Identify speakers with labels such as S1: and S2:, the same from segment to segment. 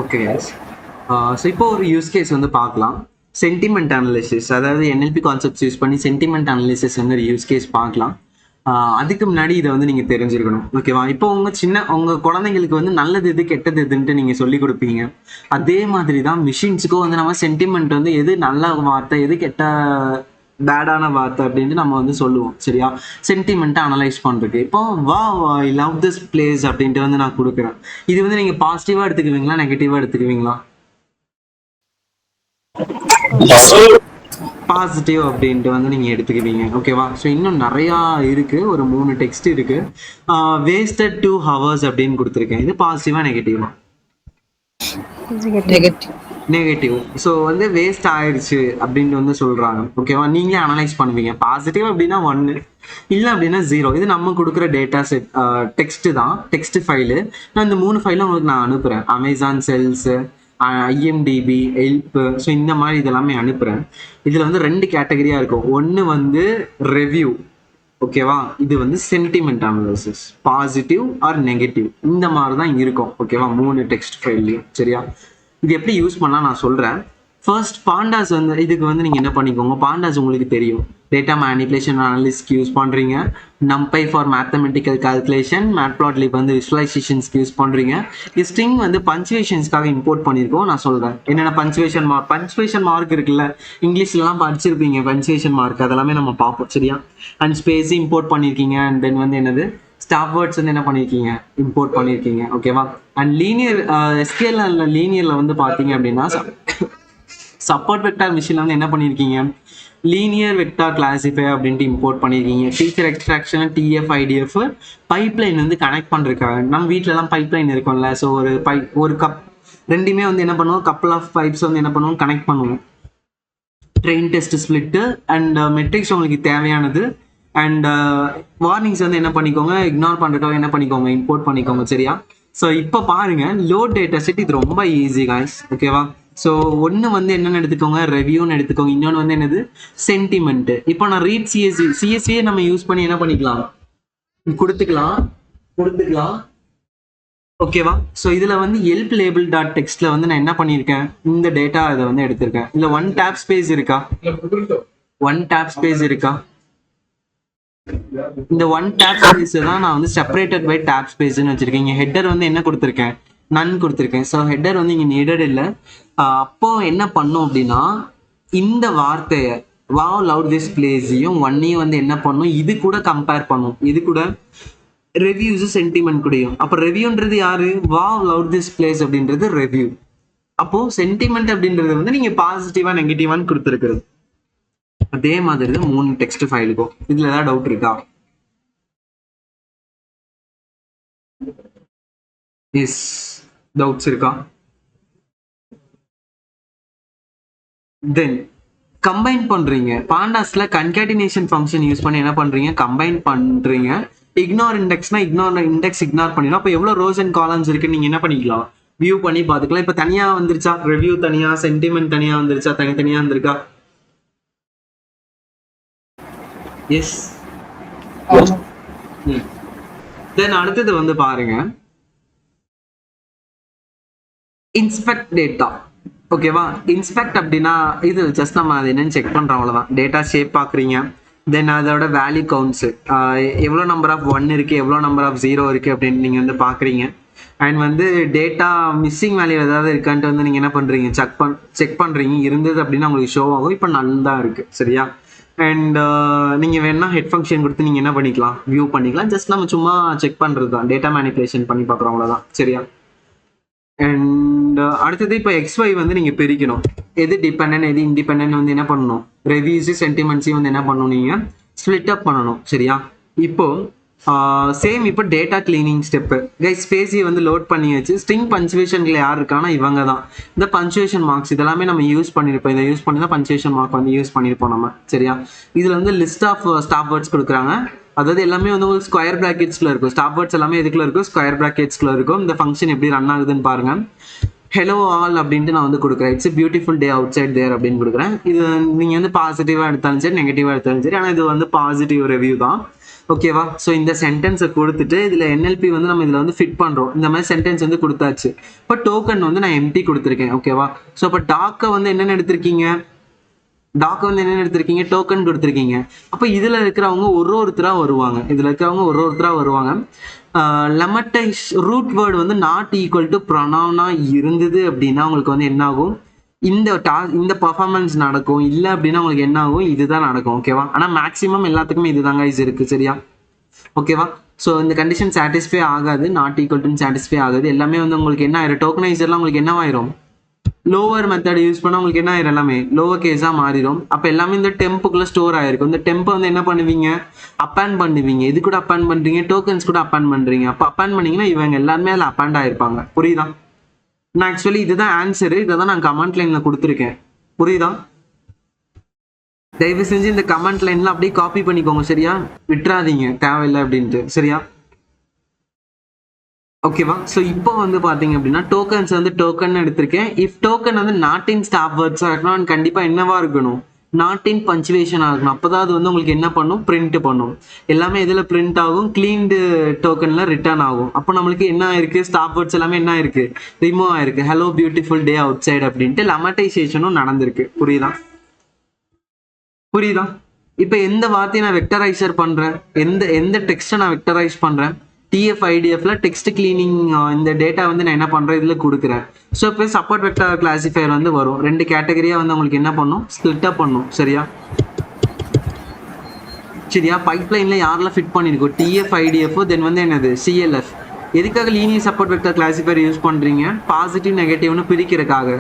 S1: Okay yes. So இப்போ ஒரு use case வந்து பார்க்கலாம். சென்டிமெண்ட் அனாலிசிஸ், அதாவது என்எல்பி கான்செப்ட்ஸ் யூஸ் பண்ணி சென்டிமெண்ட் அனாலிசிஸ் வந்து ஒரு யூஸ் கேஸ் பார்க்கலாம். அதுக்கு முன்னாடி இதை வந்து நீங்கள் தெரிஞ்சிருக்கணும், ஓகேவா? இப்போ உங்கள் குழந்தைங்களுக்கு வந்து நல்லது எது கெட்டது எதுன்ட்டு நீங்கள் சொல்லி கொடுப்பீங்க. அதே மாதிரி தான் மிஷின்ஸுக்கும் வந்து நம்ம சென்டிமெண்ட் வந்து எது நல்ல வார்த்தை எது கெட்ட பேடான வார்த்தை அப்படின்ட்டு நம்ம வந்து சொல்லுவோம், சரியா? சென்டிமெண்ட்டை அனலைஸ் பண்ணுறதுக்கு இப்போ ஐ லவ் திஸ் பிளேஸ் அப்படின்ட்டு வந்து நான் கொடுக்குறேன். இது வந்து நீங்கள் பாசிட்டிவாக எடுத்துக்குவீங்களா நெகட்டிவாக எடுத்துக்குவீங்களா? பாசிட்டிவ் அப்படின்ட்டு வந்து நீங்கள் எடுத்துக்குவீங்க, ஓகேவா? ஸோ இன்னும் நிறையா இருக்குது, ஒரு 3 டெக்ஸ்ட் இருக்குது. வேஸ்டட் 2 hours அப்படின்னு கொடுத்துருக்கேன். இது பாசிட்டிவா நெகட்டிவா? நெகட்டிவ். ஸோ வந்து வேஸ்ட் ஆயிடுச்சு அப்படின்ட்டு வந்து சொல்கிறாங்க, ஓகேவா? நீங்களே அனலைஸ் பண்ணுவீங்க. பாசிட்டிவ் அப்படின்னா 1, இல்லை அப்படின்னா 0. இது நம்ம கொடுக்குற டேட்டா செட் டெக்ஸ்ட்டு தான், டெக்ஸ்ட் ஃபைலு. நான் இந்த 3 ஃபைலும் உங்களுக்கு நான் அனுப்புகிறேன். Amazon cells, IMDb, help, so இந்த மாதிரி இதெல்லாமே அனுப்புகிறேன். இதில் வந்து 2 கேட்டகரியாக இருக்கும். ஒன்று வந்து ரெவ்யூ, ஓகேவா? இது வந்து sentiment analysis, positive or negative, இந்த மாதிரி தான் இருக்கும், ஓகேவா? 3 டெக்ஸ்ட் ஃபைல்லையும், சரியா? இது எப்படி யூஸ் பண்ணலாம் நான் சொல்கிறேன். ஃபர்ஸ்ட் பாண்டாஸ் வந்து இதுக்கு வந்து நீங்கள் என்ன பண்ணிக்கோங்க, பாண்டாஸ் உங்களுக்கு தெரியும், டேட்டா மேனிப்புலேஷன் அனாலிஸ்ட்க்கு யூஸ் பண்ணுறீங்க. நம்பை ஃபார் மேத்தமெட்டிக்கல் கால்குலேஷன், மேட்ப்ளாட்லிப் வந்து விசுவலைசேஷன்ஸ்க்கு யூஸ் பண்ணுறீங்க. ஸ்ட்ரிங் வந்து பஞ்சுவேஷன்ஸ்க்காக இம்போர்ட் பண்ணியிருக்கோம். நான் சொல்கிறேன் என்னென்ன பஞ்சுவேஷன் மார்க் இருக்குல்ல, இங்கிலீஷ்லலாம் படிச்சிருப்பீங்க பஞ்சுவேஷன் மார்க், அதெல்லாமே நம்ம பார்ப்போம், சரியா? அண்ட் ஸ்பேஸ் இம்போர்ட் பண்ணியிருக்கீங்க. அண்ட் தென் வந்து என்னது, ஸ்டாப் வேர்ட்ஸ் வந்து என்ன பண்ணியிருக்கீங்க, இம்போர்ட் பண்ணியிருக்கீங்க, ஓகேவா? அண்ட் லீனியர் எஸ்கியூஎல் லீனியரில் வந்து பார்த்தீங்க அப்படின்னா சப்போர்ட் வெக்டார் மிஷினில் வந்து என்ன பண்ணியிருக்கீங்க, லீனியர் வெக்டார் கிளாசிஃபை அப்படின்ட்டு இம்போர்ட் பண்ணியிருக்கீங்க. Feature extraction, TF, IDF, pipeline வந்து கனெக்ட் பண்ணுறதுக்காக. நம்ம வீட்டிலலாம் பைப்லைன் இருக்கும்ல, ஸோ ஒரு கப் ரெண்டுமே வந்து என்ன பண்ணுவோம், கப்பல் ஆஃப் பைப்ஸ் வந்து என்ன பண்ணுவோம், கனெக்ட் பண்ணுவோம். Train test split and metrics உங்களுக்கு தேவையானது. அண்ட் வார்னிங்ஸ் வந்து என்ன பண்ணிக்கோங்க, இக்னோர் பண்ணுறதுக்காக என்ன பண்ணிக்கோங்க, இம்போர்ட் பண்ணிக்கோங்க, சரியா? ஸோ இப்போ பாருங்க, லோட் டேட்டா செட் இது ரொம்ப ஈஸி காய்ஸ், ஓகேவா? ஸோ ஒன்று வந்து என்னென்னு எடுத்துக்கோங்க, ரெவ்யூன்னு எடுத்துக்கோங்க. இன்னொன்று வந்து என்னது, சென்டிமெண்ட்டு. இப்போ நான் ரீட் சிஎஸ்சியை நம்ம யூஸ் பண்ணி என்ன பண்ணிக்கலாம், கொடுத்துக்கலாம், ஓகேவா? ஸோ இதில் வந்து ஹெல்ப் லேபிள் டாட் டெக்ஸ்ட்ல வந்து நான் என்ன பண்ணியிருக்கேன், இந்த டேட்டா இதை வந்து எடுத்திருக்கேன். இல்லை ஒன் டேப் ஸ்பேஸ் இருக்கா, இந்த ஒன் டேப் ஸ்பேஸ் தான் நான் வந்து செப்பரேட்டட் பை டேப் ஸ்பேஸ்ன்னு வச்சிருக்கேன். இங்கே ஹெட்டர் வந்து என்ன கொடுத்துருக்கேன், நன் கொடுத்துருக்கேன். ஸோ ஹெட்டர் வந்து இங்கே நீடட் இல்லை. அப்போ என்ன பண்ணும் அப்படின்னா, இந்த வார்த்தையை வாவ் லவ் திஸ் பிளேஸையும் ஒன்னையும் வந்து என்ன பண்ணும், இது கூட கம்பேர் பண்ணும், இது கூட ரெவ்யூஸ் சென்டிமெண்ட் கூடயும். அப்போ ரெவ்யூன்றது யாரு, வாவ் லவ் திஸ் பிளேஸ் அப்படின்றது ரெவ்யூ. அப்போ சென்டிமெண்ட் அப்படின்றது வந்து நீங்க பாசிட்டிவா நெகட்டிவான்னு கொடுத்துருக்குறது. அதே மாதிரி 3 டெக்ஸ்ட் ஃபைலுக்கும். இதுல ஏதாவது டவுட் இருக்கா? எஸ், டவுட்ஸ் இருக்கா? தென் கம்பைன் பண்றீங்க. பாண்டாஸ்ல கன்கேட்டினேஷன் ஃபங்க்ஷன் யூஸ் பண்ணி என்ன பண்றீங்க, கம்பைன் பண்றீங்க. இக்னோர் இண்டெக்ஸ்னா இக்னோர் பண்ணிடலாம். அப்போ எவ்வளவு ரோஸ் அண்ட் காலம்ஸ் இருக்கு நீங்க என்ன பண்ணிக்கலாம், வியூ பண்ணி பார்த்துக்கலாம். இப்போ தனியா வந்துருச்சா, ரெவ்யூ தனியா, சென்டிமெண்ட் தனியா வந்துருச்சா, தனித்தனியா வந்திருக்கா? எஸ். தென் அடுத்தது வந்து பாருங்க, இன்ஸ்பெக்ட் டேட்டா, ஓகேவா? இன்ஸ்பெக்ட் அப்படின்னா இது ஜஸ்ட் நம்ம அது என்னன்னு செக் பண்றோம், அவ்வளவுதான். டேட்டா ஷேப் பாக்குறீங்க, தென் அதோட வேல்யூ கவுண்ட்ஸ், எவ்வளோ நம்பர் ஆஃப் 1 இருக்கு, எவ்வளோ நம்பர் ஆஃப் 0 இருக்கு அப்படின்னு நீங்க வந்து பாக்குறீங்க. அண்ட் வந்து டேட்டா மிஸ்ஸிங் வேல்யூ ஏதாவது இருக்கான்ட்டு வந்து நீங்க என்ன பண்றீங்க, செக் பண்றீங்க. இருந்தது அப்படின்னா உங்களுக்கு ஷோ ஆகும். இப்போ நல்லா இருக்கு, சரியா? அண்ட் நீங்கள் வேணா ஹெட் ஃபங்க்ஷன் கொடுத்து நீங்கள் என்ன பண்ணிக்கலாம், வியூ பண்ணிக்கலாம். ஜஸ்ட் நம்ம சும்மா செக் பண்ணுறது தான், டேட்டா மேனிப்புலேஷன் பண்ணி பார்க்குறோம், அவ்வளோதான், சரியா? அண்ட் அடுத்தது இப்போ XY வந்து நீங்கள் பிரிக்கணும். எது டிபெண்டன்ட் எது இண்டிபெண்டன்ட் வந்து என்ன பண்ணணும், ரெவ்யூஸு சென்டிமெண்ட்ஸையும் வந்து என்ன பண்ணணும், நீங்கள் ஸ்ப்ளிட் அப் பண்ணணும், சரியா? இப்போ சேம் இப்போ டேட்டா கிளீனிங் ஸ்டெப்பு கைஸ். ஸ்பேஸியை வந்து லோட் பண்ணி வச்சு ஸ்ட்ரிங் பஞ்சுவேஷன்ல யார் இருக்கானா இவங்க தான். இந்த பஞ்சுவேஷன் மார்க்ஸ் இதெல்லாமே நம்ம யூஸ் பண்ணியிருப்போம். இதை யூஸ் பண்ணி தான் பஞ்சுவேஷன் மார்க் வந்து யூஸ் பண்ணியிருப்போம் நம்ம, சரியா? இதில் வந்து லிஸ்ட் ஆஃப் ஸ்டாப் வேர்ட்ஸ் கொடுக்குறாங்க. அதாவது எல்லாமே வந்து உங்களுக்கு ஸ்கொயர் பிராக்கெட்ஸ்ல இருக்கும். ஸ்டாப் வேர்ட்ஸ் எல்லாமே எதுக்குள்ள இருக்கும், ஸ்கொயர் பிராக்கெட்ஸ்ல இருக்கும். இந்த ஃபங்க்ஷன் எப்படி ரன் ஆகுதுன்னு பாருங்க. ஹலோ ஆல் அப்படின்ட்டு நான் வந்து கொடுக்குறேன். It's beautiful day outside there அப்படின்னு கொடுக்குறேன். இது நீங்கள் வந்து பாசிட்டிவாக எடுத்தாலும் சரி, நெகட்டிவாக எடுத்தாலும் சரி, ஆனால் இது வந்து பாசிட்டிவ் ரிவ்யூ தான். ஓகேவா? ஸோ இந்த சென்டென்ஸை கொடுத்துட்டு இதில் என்எல்பி வந்து நம்ம இதில் வந்து ஃபிட் பண்ணுறோம். இந்த மாதிரி சென்டென்ஸ் வந்து கொடுத்தாச்சு. இப்போ டோக்கன் வந்து நான் எம்டி கொடுத்துருக்கேன். ஓகேவா? ஸோ இப்போ டாக்கை வந்து என்னென்னு எடுத்திருக்கீங்க? டாக் வந்து என்னென்னு எடுத்திருக்கீங்க? டோக்கன் கொடுத்துருக்கீங்க. அப்போ இதில் இருக்கிறவங்க ஒருத்தராக வருவாங்க. இதில் இருக்கிறவங்க ஒருத்தராக வருவாங்க. லெமட்டைஸ் ரூட் வேர்டு வந்து நாட் ஈக்குவல் டு ப்ரொனவுனாக இருந்தது அப்படின்னா உங்களுக்கு வந்து என்ன ஆகும்? இந்த பர்ஃபார்மன்ஸ் நடக்கும். இல்லை அப்படின்னா உங்களுக்கு என்ன ஆகும்? இதுதான் நடக்கும். ஓகேவா? ஆனால் மேக்ஸிமம் எல்லாத்துக்குமே இதுதாங்க இருக்கு. சரியா? ஓகேவா? ஸோ இந்த கண்டிஷன் சாட்டிஸ்ஃபை ஆகாது. நாட் ஈக்குவல் டு சாட்டிஸ்ஃபை ஆகாது. எல்லாமே வந்து உங்களுக்கு என்ன ஆயிரும்? டோக்கனைசர்லாம் உங்களுக்கு என்ன ஆயிரும்? லோவர் மெத்தட் யூஸ் பண்ணால் உங்களுக்கு என்ன ஆயிரும்? எல்லாமே லோவர் கேஸாக மாறிடும். அப்போ எல்லாமே இந்த டெம்புக்குள்ளே ஸ்டோர் ஆயிருக்கும். இந்த டெம்பை வந்து என்ன பண்ணுவீங்க? அப்பேண்ட் பண்ணுவீங்க. இது கூட அப்பேண்ட் பண்ணுறீங்க, டோக்கன்ஸ் கூட அப்பேண்ட் பண்ணுறீங்க. அப்போ அப்பேண்ட் பண்ணீங்கன்னா இவங்க எல்லாருமே அதில் அப்பேண்ட் ஆயிருப்பாங்க. புரியுதா? நான் ஆக்சுவலி இதுதான் ஆன்சரு. இதை தான் நான் கமெண்ட் லைனில் கொடுத்துருக்கேன். புரியுதா? தயவு செஞ்சு இந்த கமெண்ட் லைன்ல அப்படியே காப்பி பண்ணிக்கோங்க. சரியா? விட்டுறாதீங்க தேவையில்லை அப்படின்ட்டு. சரியா? ஓகேவா? ஸோ இப்போ வந்து பார்த்தீங்க அப்படின்னா டோக்கன்ஸ் வந்து டோக்கன் எடுத்திருக்கேன். இஃப் டோக்கன் வந்து நாட் இன் ஸ்டாப் வேர்ட்ஸாக இருக்கணும், கண்டிப்பாக என்னவா இருக்கணும்? நாட் இன் பஞ்சுவேஷனாக இருக்கணும். அப்போதான் அது வந்து உங்களுக்கு என்ன பண்ணும்? பிரிண்ட் பண்ணும். எல்லாமே இதில் பிரிண்ட் ஆகும். கிளீன்டு டோக்கனில் ரிட்டர்ன் ஆகும். அப்போ நம்மளுக்கு என்ன ஆயிருக்கு? ஸ்டாப் வேர்ட்ஸ் எல்லாமே என்ன ஆயிருக்கு? ரிமூவ் ஆயிருக்கு. Hello beautiful day outside அப்படின்ட்டு லெமட்டைசேஷனும் நடந்திருக்கு. புரியுதா? இப்போ எந்த வார்த்தையை நான் வெக்டரைசர் பண்றேன்? எந்த டெக்ஸ்ட்டை நான் வெக்டரைஸ் பண்றேன்? TF-IDFல டெக்ஸ்ட் கிளீனிங் இந்த டேட்டா வந்து நான் என்ன பண்றேன்? இதில் கொடுக்குறேன். ஸோ இப்போ சப்போர்ட் வெக்டர் கிளாசிஃபையர் வந்து வரும். 2 கேட்டகரியா வந்து உங்களுக்கு என்ன பண்ணும்? ஸ்பிளிட் அப் பண்ணும். சரியா? பைப்லைன்ல யாரெல்லாம் ஃபிட் பண்ணிருக்கோம்? TF-IDF தென் வந்து என்னது? CLF. எதுக்காக linear support vector classifier use பண்றீங்க? பாசிட்டிவ் நெகட்டிவ்னு பிரிக்கிறதுக்காக.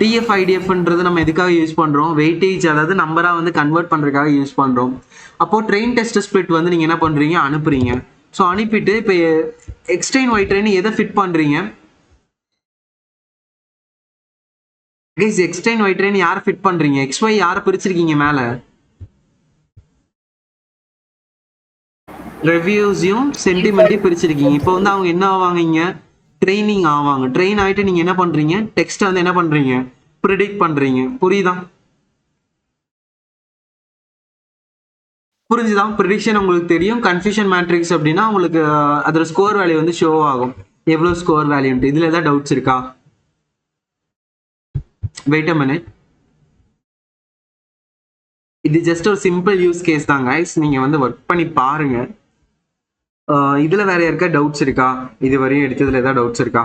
S1: TF-IDFன்றது நம்ம எதுக்காக யூஸ் பண்ணுறோம்? வெயிட்டேஜ், அதாவது நம்பராக வந்து கன்வெர்ட் பண்ணுறதுக்காக யூஸ் பண்ணுறோம். அப்போது ட்ரெயின் டெஸ்ட் ஸ்பிளிட் வந்து நீங்கள் என்ன பண்ணுறீங்க? அனுப்புறீங்க. ஸோ அனுப்பிட்டு இப்போ எக்ஸ்ட்ரெயின் ஒய் ட்ரெயின் எதை ஃபிட் பண்ணுறீங்க? எக்ஸ்ட்ரெயின் ஒய் ட்ரெயின் யாரை ஃபிட் பண்ணுறீங்க? XY யாரை பிரிச்சிருக்கீங்க மேலே? ரெவ்யூஸையும் சென்டிமெண்ட்டையும் பிரிச்சிருக்கீங்க. இப்போ வந்து அவங்க என்ன ஆவாங்க? ட்ரைனிங் ஆவாங்க. ட்ரெயின் ஆகிட்டு நீங்கள் என்ன பண்ணுறீங்க? டெக்ஸ்ட்டை வந்து என்ன பண்ணுறீங்க? ப்ரிடிக்ட் பண்ணுறீங்க. புரிஞ்சுதா? ப்ரிடிக்ஷன் உங்களுக்கு தெரியும். கன்ஃபியூஷன் மேட்ரிக்ஸ் அப்படின்னா உங்களுக்கு அதோட ஸ்கோர் வேல்யூ வந்து ஷோ ஆகும். எவ்வளோ ஸ்கோர் வேல்யூன்ட்டு. இதில் ஏதாவது டவுட்ஸ் இருக்கா? Wait a minute. இது ஜஸ்ட் ஒரு சிம்பிள் யூஸ் கேஸ் தான் கைஸ். நீங்கள் வந்து ஒர்க் பண்ணி பாருங்க. இதில் வேற யாருக்கா டவுட்ஸ் இருக்கா? இது வரையும் எடுத்ததில் ஏதாவது டவுட்ஸ் இருக்கா?